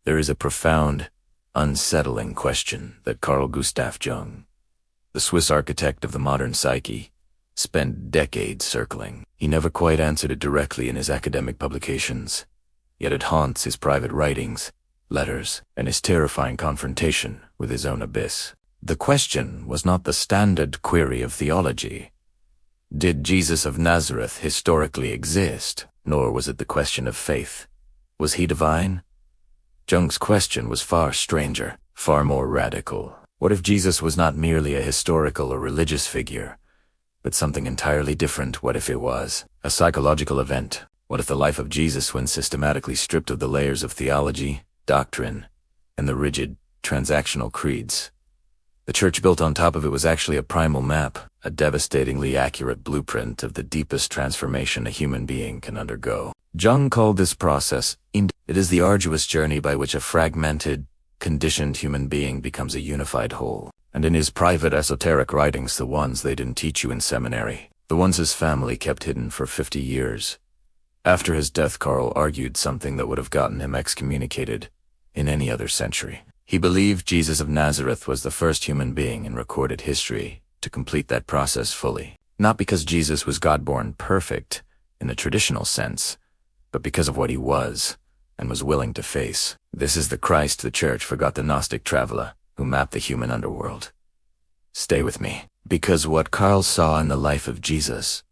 there is a profound, unsettling question that Carl Gustav Jung, the Swiss architect of the modern psyche, spent decades circling. He never quite answered it directly in his academic publications, yet it haunts his private writings, letters, and his terrifying confrontation with his own abyss. The question was not the standard query of theology. Did Jesus of Nazareth historically exist? Nor was it the question of faith. Was he divine? Jung's question was far stranger, far more radical. What if Jesus was not merely a historical or religious figure, but something entirely different? What if it was a psychological event? What if the life of Jesus, when systematically stripped of the layers of theology, doctrine, and the rigid, transactional creeds, the church built on top of it, was actually a primal map, a devastatingly accurate blueprint of the deepest transformation a human being can undergo? Jung called this process it is the arduous journey by which a fragmented, conditioned human being becomes a unified whole. And in his private esoteric writings, the ones they didn't teach you in seminary, the ones his family kept hidden for 50 years, after his death, Carl argued something that would have gotten him excommunicated in any other century. He believed Jesus of Nazareth was the first human being in recorded history to complete that process fully. Not because Jesus was God-born perfect in the traditional sense, but because of what he was and was willing to face. This is the Christ the church forgot, the Gnostic traveler who mapped the human underworld. Stay with me, because what Carl saw in the life of Jesus,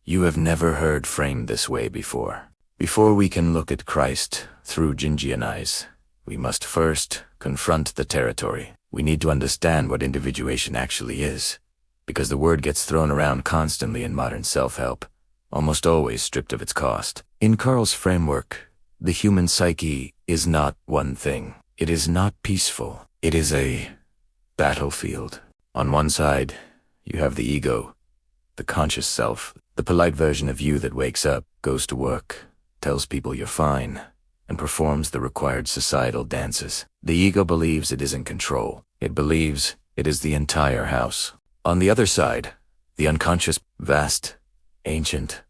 you have never heard framed this way before. Before we can look at Christ through Jungian eyes, we must first confront the territory. We need to understand what individuation actually is, because the word gets thrown around constantly in modern self-help, almost always stripped of its cost. In Carl's framework, the human psyche is not one thing. It is not peaceful. It is a battlefield. On one side, you have the ego, the conscious self, the polite version of you that wakes up, goes to work, tells people you're fine, and performs the required societal dances. The ego believes it is in control. It believes it is the entire house. On the other side, the unconscious, vast, ancient,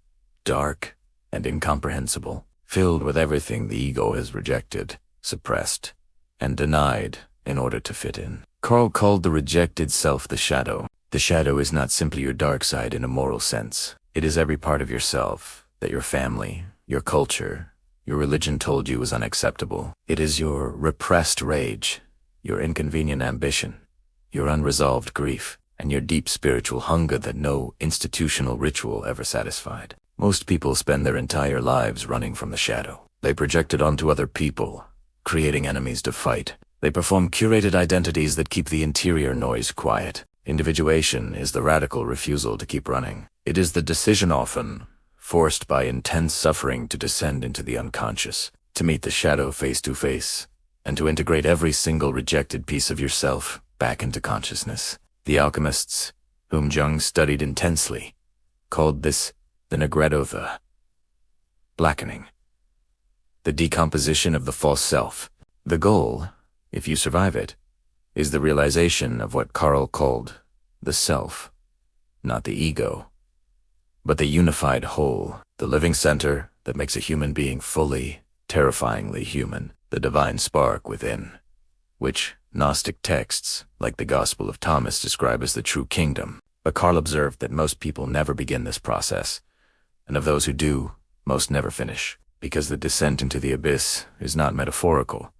dark, and incomprehensible, filled with everything the ego has rejected, suppressed, and denied in order to fit in. Carl called the rejected self the shadow. The shadow is not simply your dark side in a moral sense. It is every part of yourself that your family, your culture, your religion told you was unacceptable. It is your repressed rage, your inconvenient ambition, your unresolved grief, and your deep spiritual hunger that no institutional ritual ever satisfied. Most people spend their entire lives running from the shadow. They project it onto other people, creating enemies to fight. They perform curated identities that keep the interior noise quiet. Individuation is the radical refusal to keep running. It is the decision, often forced by intense suffering, to descend into the unconscious, to meet the shadow face to face, and to integrate every single rejected piece of yourself back into consciousness. The alchemists, whom Jung studied intensely, called this the negredo, the blackening, the decomposition of the false self. The goal, if you survive it, is the realization of what Carl called the self, not the ego, but the unified whole, the living center that makes a human being fully, terrifyingly human, the divine spark within, which Gnostic texts, like the Gospel of Thomas, describe as the true kingdom. But Carl observed that most people never begin this process, and of those who do, most never finish, because the descent into the abyss is not metaphorical.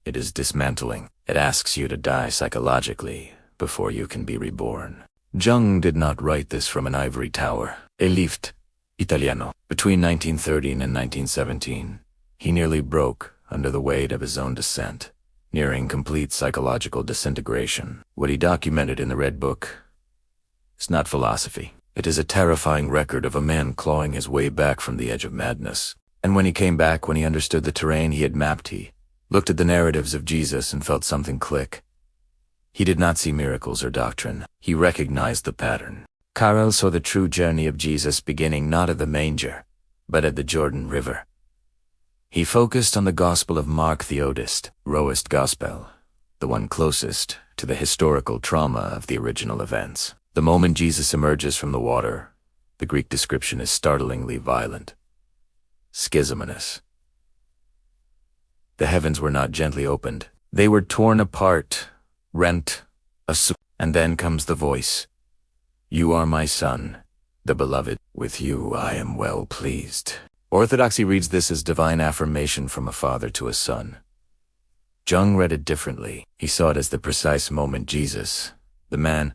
It is dismantling. It asks you to die psychologically before you can be reborn. Jung did not write this from an ivory tower. E lived, Italiano. Between 1913 and 1917, he nearly broke under the weight of his own descent, nearing complete psychological disintegration. What he documented in the Red Book is not philosophy. It is a terrifying record of a man clawing his way back from the edge of madness. And when he came back, when he understood the terrain he had mapped, he looked at the narratives of Jesus and felt something click. He did not see miracles or doctrine. He recognized the pattern. Carl saw the true journey of Jesus beginning not at the manger, but at the Jordan River. He focused on the Gospel of Mark, the oldest, rawest gospel, the one closest to the historical trauma of the original events. The moment Jesus emerges from the water, the Greek description is startlingly violent. Schismonis. The heavens were not gently opened. They were torn apart, rent, and then comes the voice. You are my son, the beloved. With you I am well pleased. Orthodoxy reads this as divine affirmation from a father to a son. Jung read it differently. He saw it as the precise moment Jesus, the man,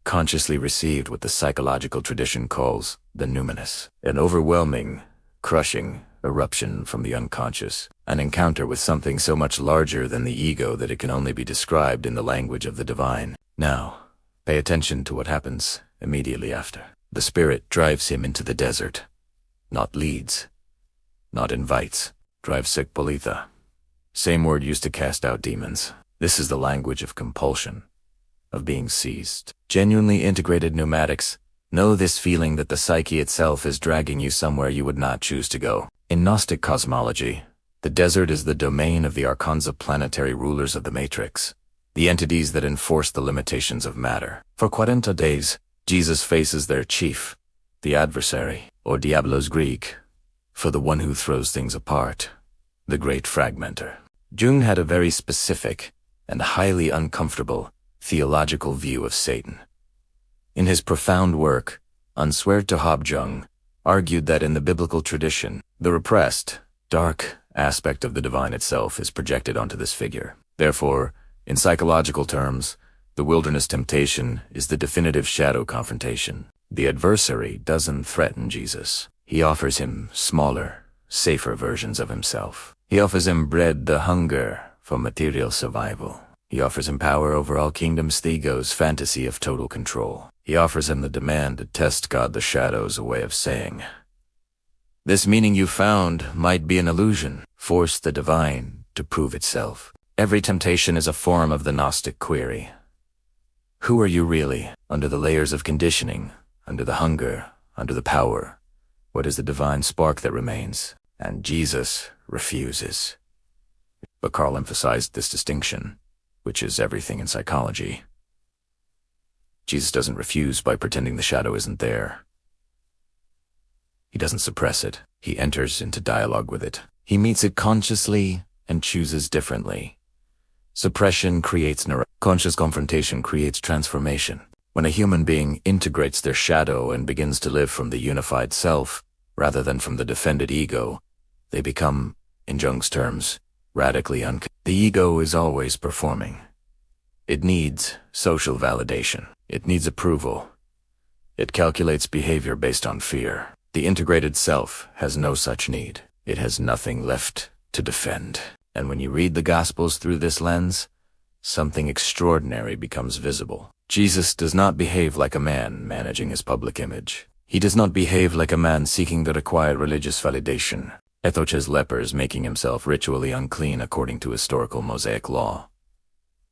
consciously received what the psychological tradition calls the numinous, an overwhelming, crushing eruption from the unconscious, an encounter with something so much larger than the ego that it can only be described in the language of the divine. Now, pay attention to what happens immediately after. The Spirit drives him into the desert, not leads, not invites, drives sekpolitha. Same word used to cast out demons. This is the language of compulsion, of being seized. Genuinely integrated pneumatics know this feeling that the psyche itself is dragging you somewhere you would not choose to go. In Gnostic cosmology, the desert is the domain of the archons, planetary rulers of the matrix, the entities that enforce the limitations of matter. For 40 days, Jesus faces their chief, the adversary, or Diablos Greek, for the one who throws things apart, the great fragmenter. Jung had a very specific and highly uncomfortable theological view of Satan. In his profound work, Gustav Jung argued that in the biblical tradition, the repressed, dark aspect of the divine itself is projected onto this figure. Therefore, in psychological terms, the wilderness temptation is the definitive shadow confrontation. The adversary doesn't threaten Jesus. He offers him smaller, safer versions of himself. He offers him bread, the hunger for material survival. He offers him power over all kingdoms, the ego's fantasy of total control. He offers him the demand to test God, the shadows, a way of saying, this meaning you found might be an illusion. Force the divine to prove itself. Every temptation is a form of the Gnostic query. Who are you really? Under the layers of conditioning, under the hunger, under the power, what is the divine spark that remains? And Jesus refuses. But Carl emphasized this distinction, which is everything in psychology. Jesus doesn't refuse by pretending the shadow isn't there. He doesn't suppress it. He enters into dialogue with it. He meets it consciously and chooses differently. Suppression creates conscious confrontation creates transformation. When a human being integrates their shadow and begins to live from the unified self, rather than from the defended ego, they become, in Jung's terms, radically The ego is always performing. It needs social validation. It needs approval. It calculates behavior based on fear. The integrated self has no such need. It has nothing left to defend. And when you read the Gospels through this lens, something extraordinary becomes visible. Jesus does not behave like a man managing his public image. He does not behave like a man seeking the required religious validation. Ethoches lepers making himself ritually unclean according to historical Mosaic law.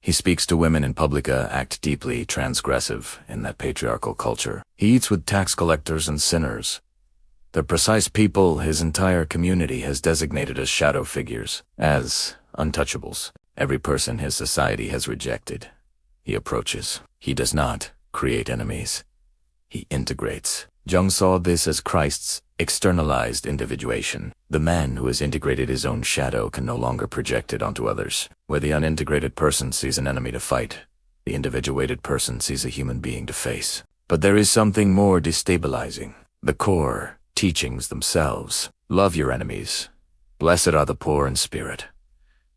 He speaks to women in publica, act deeply transgressive in that patriarchal culture. He eats with tax collectors and sinners. The precise people his entire community has designated as shadow figures, as untouchables. Every person his society has rejected. He approaches. He does not create enemies. He integrates. Jung saw this as Christ's externalized individuation. The man who has integrated his own shadow can no longer project it onto others. Where the unintegrated person sees an enemy to fight, the individuated person sees a human being to face. But there is something more destabilizing. The core teachings themselves. Love your enemies. Blessed are the poor in spirit.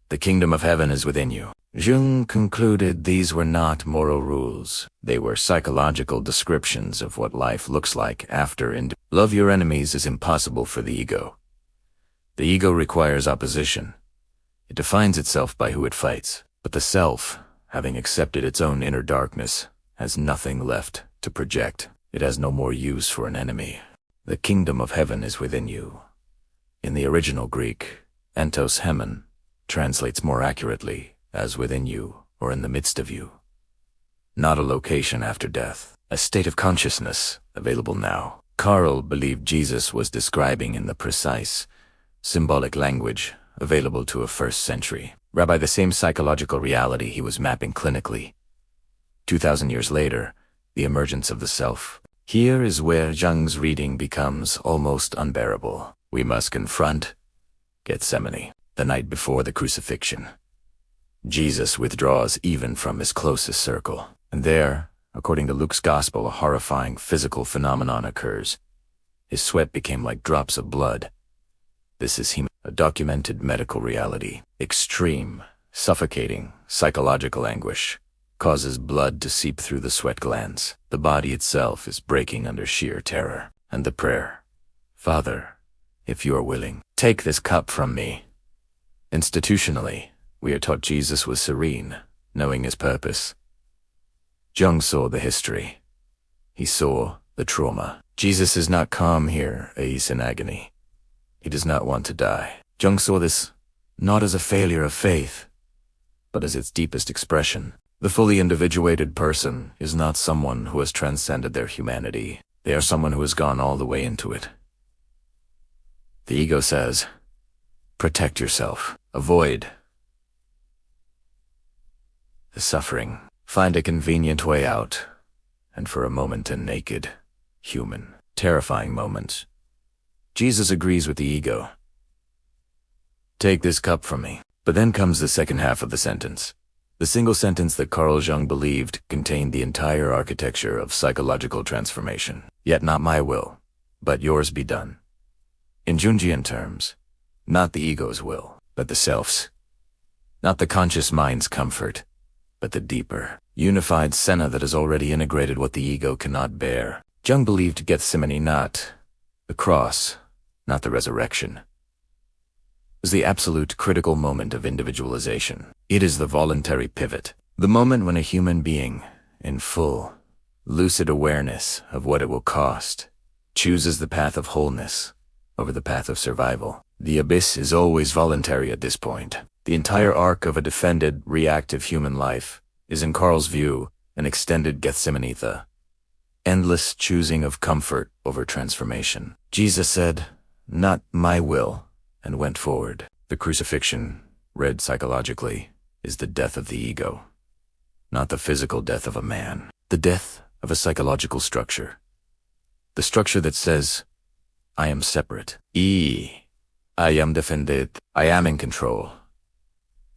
The kingdom of heaven is within you. Jung concluded these were not moral rules. They were psychological descriptions of what life looks like after Love your enemies is impossible for the ego. The ego requires opposition. It defines itself by who it fights. But the self, having accepted its own inner darkness, has nothing left to project. It has no more use for an enemy. The kingdom of heaven is within you. In the original Greek, entos hemen translates more accurately as within you or in the midst of you. Not a location after death, a state of consciousness available now. Carl believed Jesus was describing in the precise, symbolic language available to a first century rabbi the same psychological reality he was mapping clinically. 2,000 years later, the emergence of the self. Here is where Jung's reading becomes almost unbearable. We must confront Gethsemane. the night before the crucifixion. Jesus withdraws even from his closest circle, and there, according to Luke's gospel, a horrifying physical phenomenon occurs. His sweat became like drops of blood. This is a documented medical reality. Extreme, suffocating, psychological anguish causes blood to seep through the sweat glands. The body itself is breaking under sheer terror. And the prayer, "Father, if you are willing, take this cup from me." Institutionally, we are taught Jesus was serene, knowing his purpose. Jung saw the history. He saw the trauma. Jesus is not calm here, he's in agony. He does not want to die. Jung saw this not as a failure of faith, but as its deepest expression. The fully individuated person is not someone who has transcended their humanity. They are someone who has gone all the way into it. The ego says, protect yourself, avoid the suffering, find a convenient way out, and for a moment a naked, human, terrifying moment. Jesus agrees with the ego. Take this cup from me. But then comes the second half of the sentence. The single sentence that Carl Jung believed contained the entire architecture of psychological transformation. Yet not my will, but yours be done. In Jungian terms, not the ego's will, but the self's. Not the conscious mind's comfort, but the deeper, unified senna that has already integrated what the ego cannot bear. Jung believed Gethsemane not the cross, not the resurrection, was the absolute critical moment of individualization. It is the voluntary pivot, the moment when a human being, in full, lucid awareness of what it will cost, chooses the path of wholeness over the path of survival. The abyss is always voluntary at this point. The entire arc of a defended, reactive human life is, in Carl's view, an extended Gethsemane, the endless choosing of comfort over transformation. Jesus said, "Not my will," and went forward. The crucifixion, read psychologically, is the death of the ego, not the physical death of a man, the death of a psychological structure. The structure that says, I am separate. I am defended. I am in control.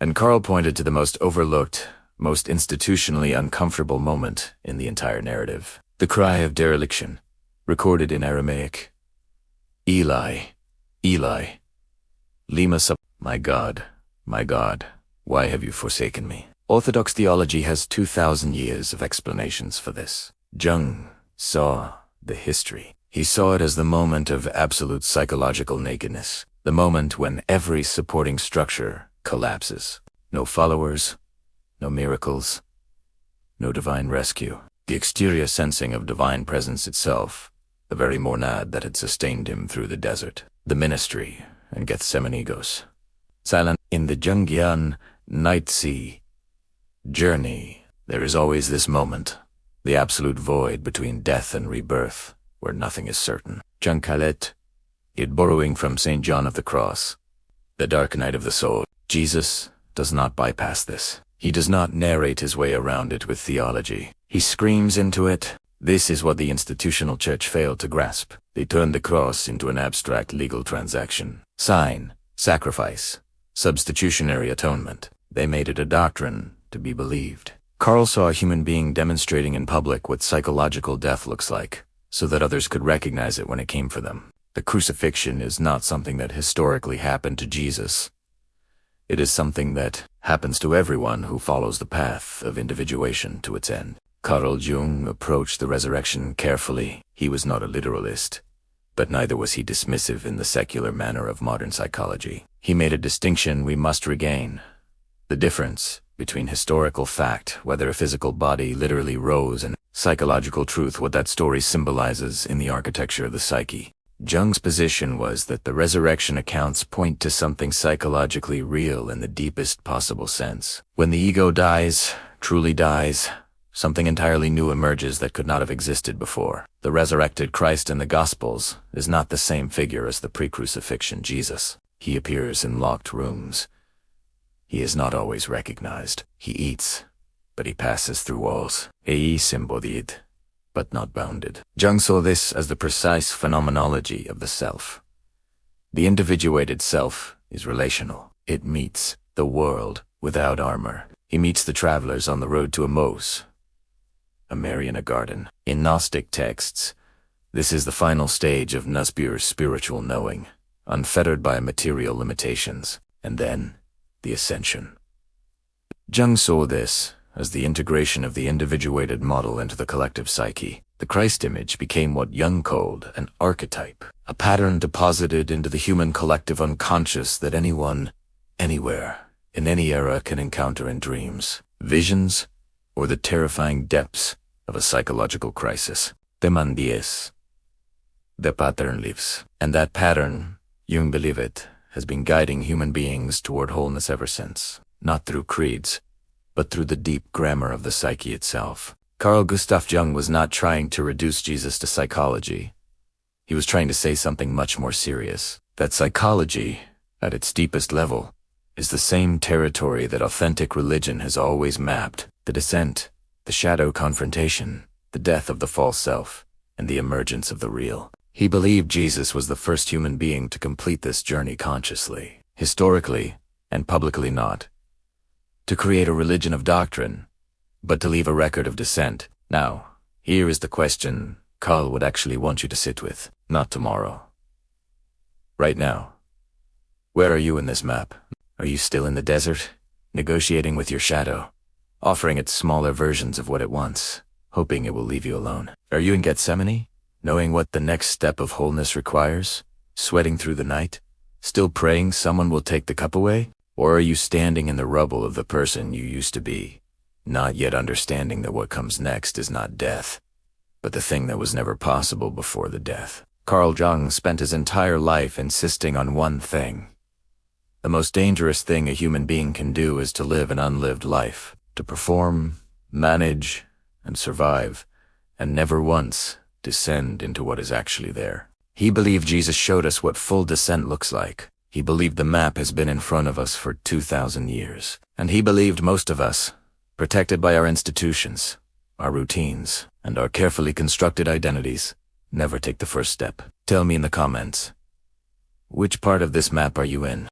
And Carl pointed to the most overlooked, most institutionally uncomfortable moment in the entire narrative. The cry of dereliction, recorded in Aramaic. Eli, Eli, lima sabachthani, my God, why have you forsaken me? Orthodox theology has 2,000 years of explanations for this. Jung saw the history. He saw it as the moment of absolute psychological nakedness, the moment when every supporting structure collapses. No followers, no miracles, no divine rescue. The exterior sensing of divine presence itself, the very monad that had sustained him through the desert, the ministry, and Gethsemane goes silent. In the Jungian night sea journey, there is always this moment, the absolute void between death and rebirth, where nothing is certain. Jung Khaled, it borrowing from St. John of the Cross, the dark night of the soul. Jesus does not bypass this. He does not narrate his way around it with theology. He screams into it. This is what the institutional church failed to grasp. They turned the cross into an abstract legal transaction. Sign, sacrifice, substitutionary atonement. They made it a doctrine to be believed. Carl saw a human being demonstrating in public what psychological death looks like, so that others could recognize it when it came for them. The crucifixion is not something that historically happened to Jesus. It is something that happens to everyone who follows the path of individuation to its end. Carl Jung approached the resurrection carefully. He was not a literalist, but neither was he dismissive in the secular manner of modern psychology. He made a distinction we must regain: the difference between historical fact, whether a physical body literally rose, and psychological truth, what that story symbolizes in the architecture of the psyche. Jung's position was that the resurrection accounts point to something psychologically real in the deepest possible sense. When the ego dies, truly dies, something entirely new emerges that could not have existed before. The resurrected Christ in the Gospels is not the same figure as the pre-crucifixion Jesus. He appears in locked rooms. He is not always recognized. He eats, but he passes through walls. He embodied, but not bounded. Jung saw this as the precise phenomenology of the self. The individuated self is relational. It meets the world without armor. He meets the travelers on the road to Emos, a Mary in a garden. In Gnostic texts, this is the final stage of Nussbür's spiritual knowing, unfettered by material limitations, and then the ascension. Jung saw this as the integration of the individuated model into the collective psyche. The Christ image became what Jung called an archetype, a pattern deposited into the human collective unconscious that anyone, anywhere, in any era can encounter in dreams, visions, or the terrifying depths of a psychological crisis. Teman dies. The pattern lives. And that pattern, Jung believed it, has been guiding human beings toward wholeness ever since, not through creeds, but through the deep grammar of the psyche itself. Carl Gustav Jung was not trying to reduce Jesus to psychology. He was trying to say something much more serious, that psychology, at its deepest level, is the same territory that authentic religion has always mapped: the descent, the shadow confrontation, the death of the false self, and the emergence of the real. He believed Jesus was the first human being to complete this journey consciously, historically, and publicly not. To create a religion of doctrine, but to leave a record of descent. Now, here is the question Carl would actually want you to sit with, not tomorrow. Right now. Where are you in this map? Are you still in the desert, negotiating with your shadow, offering it smaller versions of what it wants, hoping it will leave you alone? Are you in Gethsemane, knowing what the next step of wholeness requires, sweating through the night, still praying someone will take the cup away? Or are you standing in the rubble of the person you used to be, not yet understanding that what comes next is not death, but the thing that was never possible before the death? Carl Jung spent his entire life insisting on one thing. The most dangerous thing a human being can do is to live an unlived life, to perform, manage, and survive, and never once descend into what is actually there. He believed Jesus showed us what full descent looks like. He believed the map has been in front of us for 2,000 years. And he believed most of us, protected by our institutions, our routines, and our carefully constructed identities, never take the first step. Tell me in the comments, which part of this map are you in?